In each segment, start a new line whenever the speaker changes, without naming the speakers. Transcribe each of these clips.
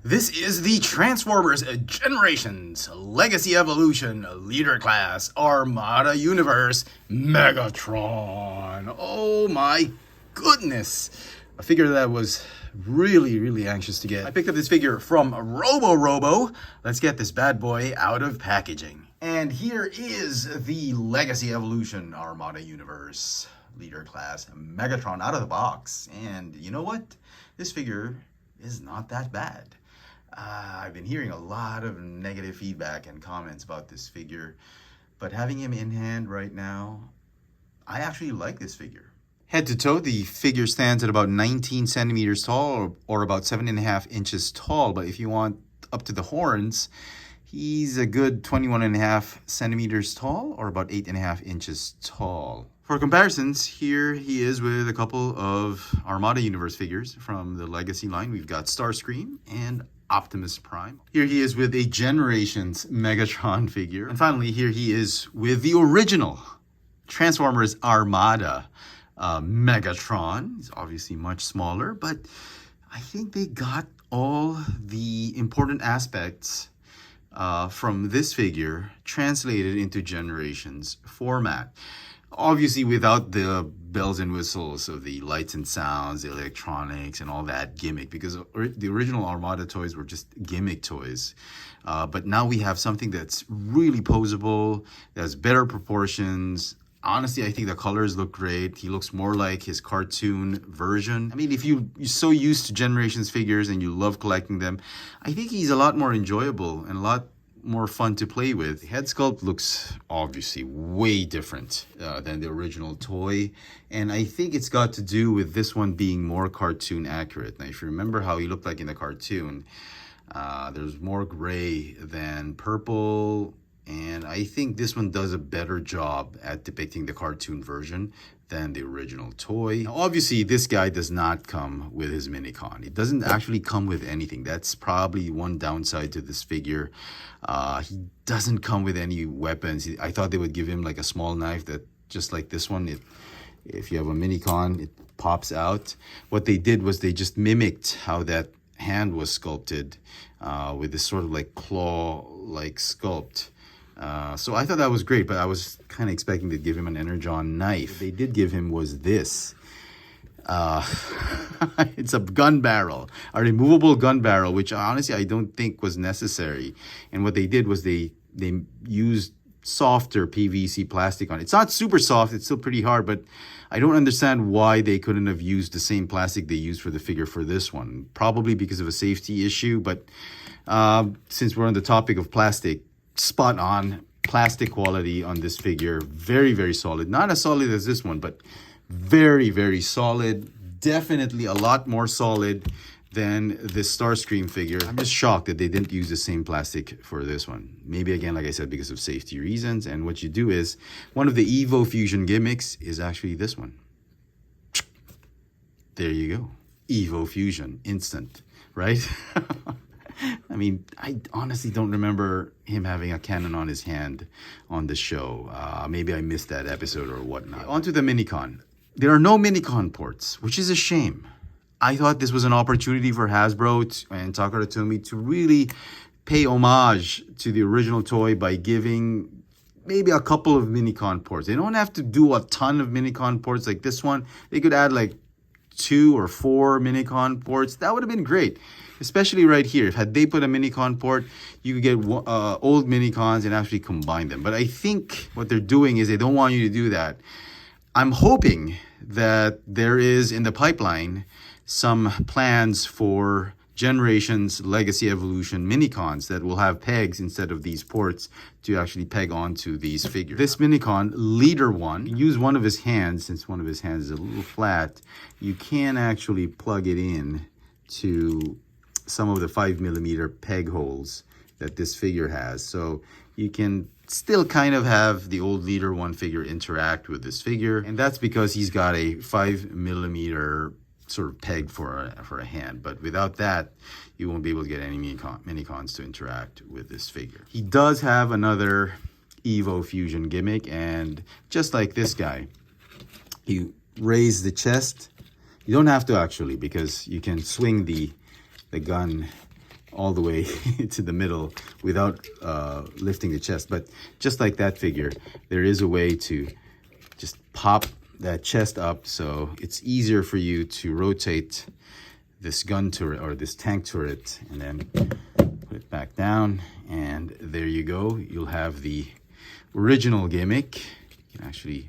This is the Transformers Generations Legacy Evolution Leader Class Armada Universe Megatron. Oh my goodness. A figure that I was really anxious to get. I picked up this figure from Robo. Let's get this bad boy out of packaging. And here is the Legacy Evolution Armada Universe Leader Class Megatron out of the box. And you know what? This figure is not that bad. I've been hearing a lot of negative feedback and comments about this figure, but having him in hand right now, I actually like this figure. Head to toe, the figure stands at about 19 centimeters tall or about 7.5 inches tall, but if you want up to the horns, he's a good 21.5 centimeters tall or about 8.5 inches tall. For comparisons, here he is with a couple of Armada Universe figures from the Legacy line. We've got Starscream and Optimus Prime. Here he is with a Generations Megatron figure. And finally, here he is with the original Transformers Armada Megatron. He's obviously much smaller, but I think they got all the important aspects from this figure translated into Generations format. Obviously without the bells and whistles of the lights and sounds, the electronics, and all that gimmick, because the original Armada toys were just gimmick toys. But now we have something that's really poseable, that has better proportions. Honestly, I think the colors look great. He looks more like his cartoon version. I mean, if you're so used to Generations figures and you love collecting them, I think he's a lot more enjoyable and a lot more fun to play with. The head sculpt looks obviously way different than the original toy, and I think it's got to do with this one being more cartoon accurate. Now, if you remember how he looked like in the cartoon, there's more gray than purple, and I think this one does a better job at depicting the cartoon version than the original toy. Now, obviously, this guy does not come with his Minicon. It doesn't actually come with anything. That's probably one downside to this figure. He doesn't come with any weapons. I thought they would give him like a small knife that, just like this one, if you have a Minicon, it pops out. What they did was they just mimicked how that hand was sculpted with this sort of like claw-like sculpt. So I thought that was great, but I was kind of expecting to give him an Energon knife. What they did give him was this. It's a gun barrel, a removable gun barrel, which honestly I don't think was necessary. And what they did was they used softer PVC plastic on it. It's not super soft, it's still pretty hard, but I don't understand why they couldn't have used the same plastic they used for the figure for this one. Probably because of a safety issue, but since we're on the topic of plastic, spot on plastic quality on this figure. Very solid. Not as solid as this one, but very solid. Definitely a lot more solid than this Starscream figure. I'm just shocked that they didn't use the same plastic for this one. Maybe again, like I said, because of safety reasons. And what you do is, one of the Evo Fusion gimmicks is actually this one. There you go. Evo Fusion, instant, right? I mean, I honestly don't remember him having a cannon on his hand on the show. Maybe I missed that episode or whatnot. On to the Minicon. There are no Minicon ports, which is a shame. I thought this was an opportunity for Hasbro and Takara Tomy to really pay homage to the original toy by giving maybe a couple of Minicon ports. They don't have to do a ton of Minicon ports like this one. They could add like 2 or 4 Minicon ports. That would have been great. Especially right here. Had they put a Minicon port, you could get old Minicons and actually combine them. But I think what they're doing is they don't want you to do that. I'm hoping that there is in the pipeline some plans for Generations Legacy Evolution Minicons that will have pegs instead of these ports to actually peg onto these figures. This Minicon, Leader 1, you use one of his hands. Since one of his hands is a little flat, you can actually plug it in to some of the 5mm peg holes that this figure has. So you can still kind of have the old Leader 1 figure interact with this figure. And that's because he's got a 5mm sort of peg for a hand. But without that, you won't be able to get any Minicons to interact with this figure. He does have another Evo Fusion gimmick. And just like this guy, you raise the chest. You don't have to actually, because you can swing the gun all the way to the middle without lifting the chest. But just like that figure, there is a way to just pop that chest up, so it's easier for you to rotate this gun turret or this tank turret, and then put it back down, and there you go. You'll have the original gimmick. You can actually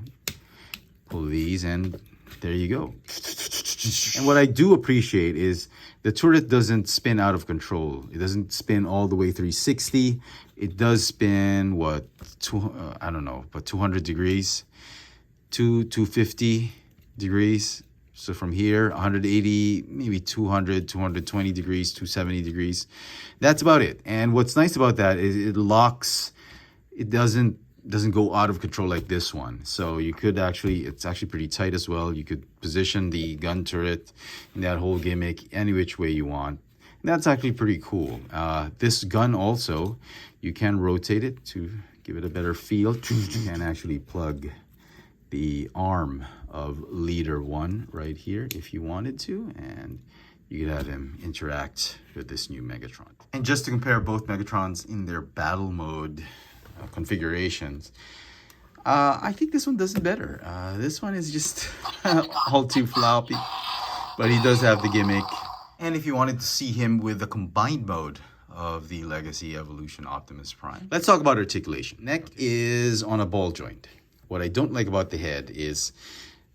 pull these, and there you go. And what I do appreciate is the turret doesn't spin out of control. It doesn't spin all the way 360. It does spin, what, I don't know, but 200 degrees, 250 degrees. So from here, 180, maybe 200, 220 degrees, 270 degrees. That's about it. And what's nice about that is it locks, it doesn't go out of control like this one. So you could actually, it's actually pretty tight as well. You could position the gun turret in that whole gimmick any which way you want. And that's actually pretty cool. This gun also, you can rotate it to give it a better feel. You can actually plug the arm of leader 1 right here if you wanted to, and you could have him interact with this new Megatron. And just to compare both Megatrons in their battle mode configurations, I think this one does it better. This one is just all too floppy, but he does have the gimmick. And if you wanted to see him with the combined mode of the Legacy Evolution Optimus Prime, let's talk about articulation. Neck is on a ball joint. What I don't like about the head is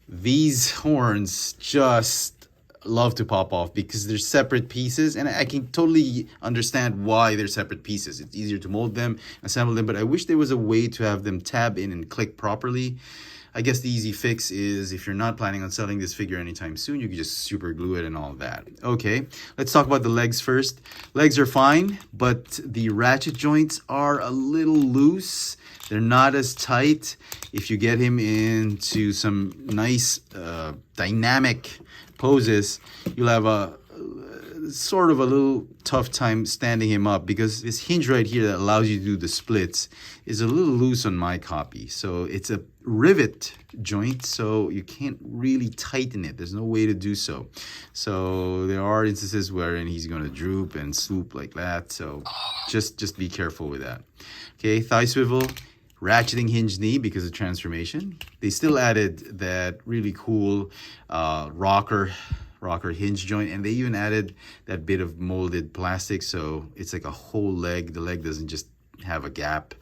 these horns just love to pop off because they're separate pieces, and I can totally understand why they're separate pieces. It's easier to mold them, assemble them, but I wish there was a way to have them tab in and click properly. I guess the easy fix is, if you're not planning on selling this figure anytime soon, you can just super glue it and all that. Okay, let's talk about the legs first. Legs are fine, but the ratchet joints are a little loose. They're not as tight. If you get him into some nice dynamic poses, you'll have a sort of a little tough time standing him up, because this hinge right here that allows you to do the splits is a little loose on my copy. So it's a rivet joint, so you can't really tighten it. There's no way to do so. So there are instances wherein he's going to droop and swoop like that. So just be careful with that. Okay, thigh swivel, ratcheting hinge knee because of transformation. They still added that really cool rocker hinge joint, and they even added that bit of molded plastic, so it's like a whole leg. The leg doesn't just have a gap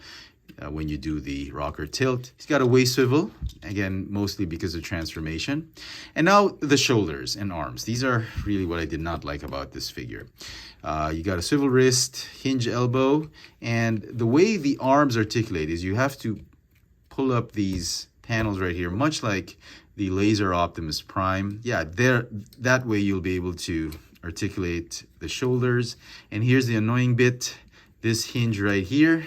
when you do the rocker tilt. He's got a waist swivel, again mostly because of transformation. And now the shoulders and arms. These are really what I did not like about this figure. You got a swivel wrist, hinge elbow, and the way the arms articulate is you have to pull up these panels right here, much like the Laser Optimus Prime. Yeah, that way you'll be able to articulate the shoulders. And here's the annoying bit, this hinge right here,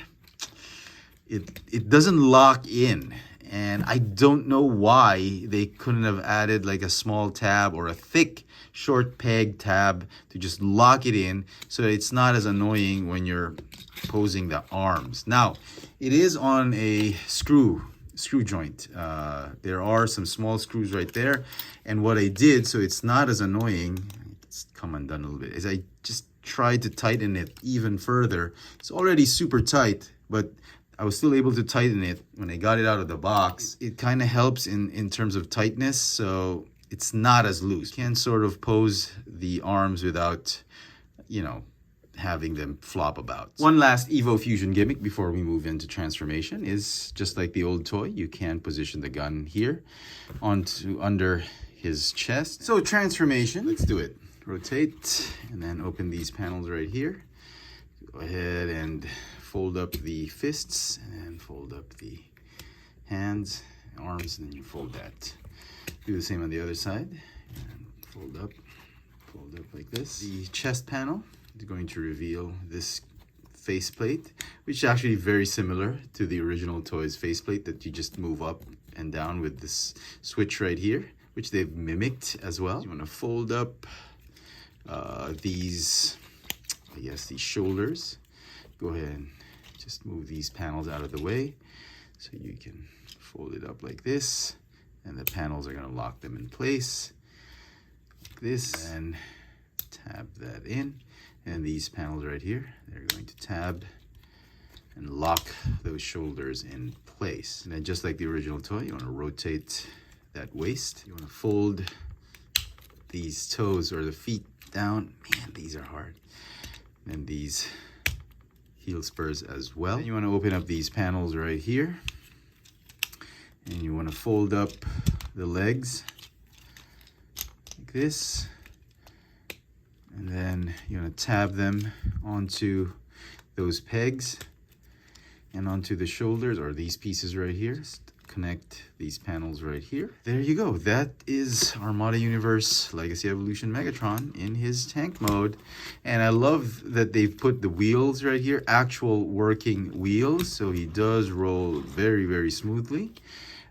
it doesn't lock in. And I don't know why they couldn't have added like a small tab or a thick short peg tab to just lock it in, so that it's not as annoying when you're posing the arms. Now, it is on a screw joint. There are some small screws right there, and what I did, so it's not as annoying, it's come undone a little bit, is I just tried to tighten it even further. It's already super tight, but I was still able to tighten it when I got it out of the box. It kind of helps in terms of tightness, so it's not as loose. You can sort of pose the arms without, you know, having them flop about. One last Evo Fusion gimmick before we move into transformation is, just like the old toy, you can position the gun here onto under his chest. So transformation, let's do it. Rotate and then open these panels right here. Go ahead and fold up the fists and then fold up the hands, arms, and then you fold that. Do the same on the other side. And fold up like this. The chest panel is going to reveal this faceplate, which is actually very similar to the original toy's faceplate that you just move up and down with this switch right here, which they've mimicked as well. You want to fold up these shoulders. Go ahead and just move these panels out of the way so you can fold it up like this, and the panels are going to lock them in place like this, and tab that in. And these panels right here, they're going to tab and lock those shoulders in place. And then just like the original toy, you want to rotate that waist. You want to fold these toes or the feet down. Man, these are hard. And these heel spurs as well. Then you want to open up these panels right here. And you want to fold up the legs like this. And then you're going to tab them onto those pegs and onto the shoulders, or these pieces right here. Just connect these panels right here. There you go. That is Armada Universe Legacy Evolution Megatron in his tank mode. And I love that they've put the wheels right here, actual working wheels. So he does roll very, very smoothly.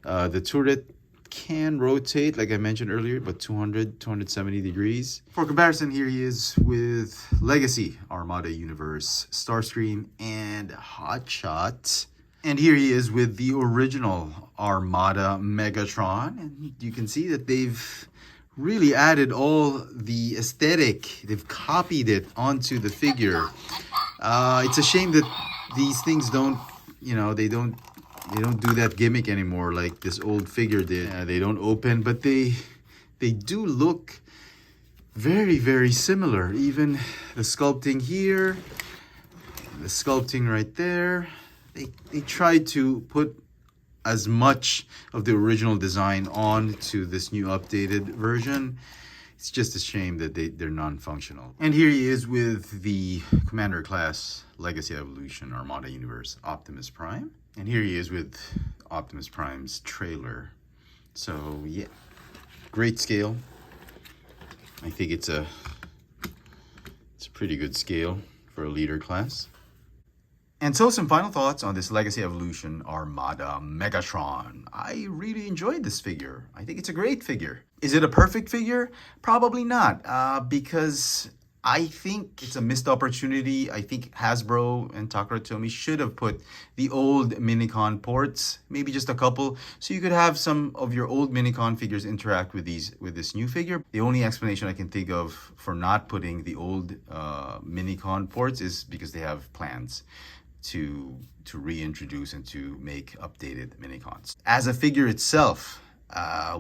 The turret can rotate, like I mentioned earlier, but 270 degrees. For comparison, here he is with Legacy Armada Universe Starscream and Hotshot. And here he is with the original Armada Megatron. And you can see that they've really added all the aesthetic. They've copied it onto the figure. It's a shame that these things don't, they don't do that gimmick anymore like this old figure did. They don't open, but they do look very, very similar. Even the sculpting here, the sculpting right there. They tried to put as much of the original design onto this new updated version. It's just a shame that they're non-functional. And here he is with the Commander Class Legacy Evolution Armada Universe Optimus Prime. And here he is with Optimus Prime's trailer. So yeah, great scale. I think it's a pretty good scale for a leader class. And so some final thoughts on this Legacy Evolution Armada Megatron. I really enjoyed this figure. I think it's a great figure. Is it a perfect figure? Probably not, because I think it's a missed opportunity. I think Hasbro and Takara Tomy should have put the old Minicon ports, maybe just a couple, so you could have some of your old Minicon figures interact with this new figure. The only explanation I can think of for not putting the old Minicon ports is because they have plans to reintroduce and to make updated Minicons. As a figure itself,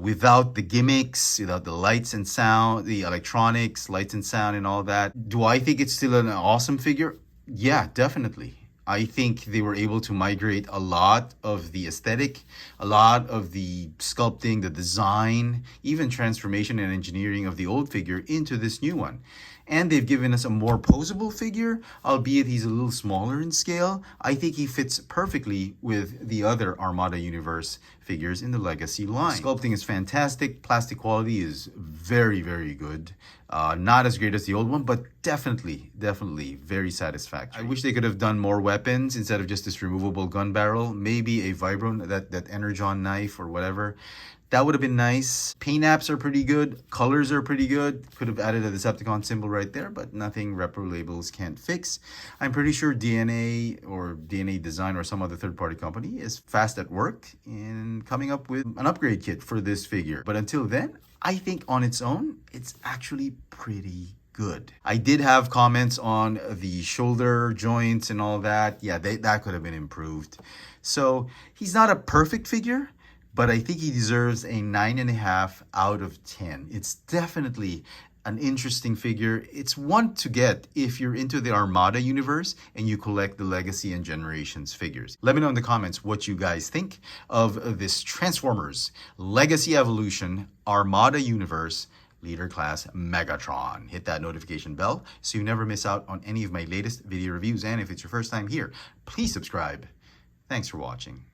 without the gimmicks, without the lights and sound, the electronics, lights and sound and all that, do I think it's still an awesome figure? Yeah, definitely. I think they were able to migrate a lot of the aesthetic, a lot of the sculpting, the design, even transformation and engineering of the old figure into this new one. And they've given us a more poseable figure, albeit he's a little smaller in scale. I think he fits perfectly with the other Armada Universe figures in the Legacy line. Sculpting is fantastic. Plastic quality is very, very good. Not as great as the old one, but definitely very satisfactory. I wish they could have done more weapons instead of just this removable gun barrel. Maybe a Vibro, that Energon knife or whatever. That would have been nice. Paint apps are pretty good. Colors are pretty good. Could have added a Decepticon symbol right there, but nothing Repro Labels can't fix. I'm pretty sure DNA or DNA Design or some other third-party company is fast at work in coming up with an upgrade kit for this figure. But until then, I think on its own, it's actually pretty good. I did have comments on the shoulder joints and all that. Yeah, that could have been improved. So he's not a perfect figure, but I think he deserves a 9.5 out of 10. It's definitely an interesting figure. It's one to get if you're into the Armada universe and you collect the Legacy and Generations figures. Let me know in the comments what you guys think of this Transformers Legacy Evolution Armada Universe Leader Class Megatron. Hit that notification bell so you never miss out on any of my latest video reviews. And if it's your first time here, please subscribe. Thanks for watching.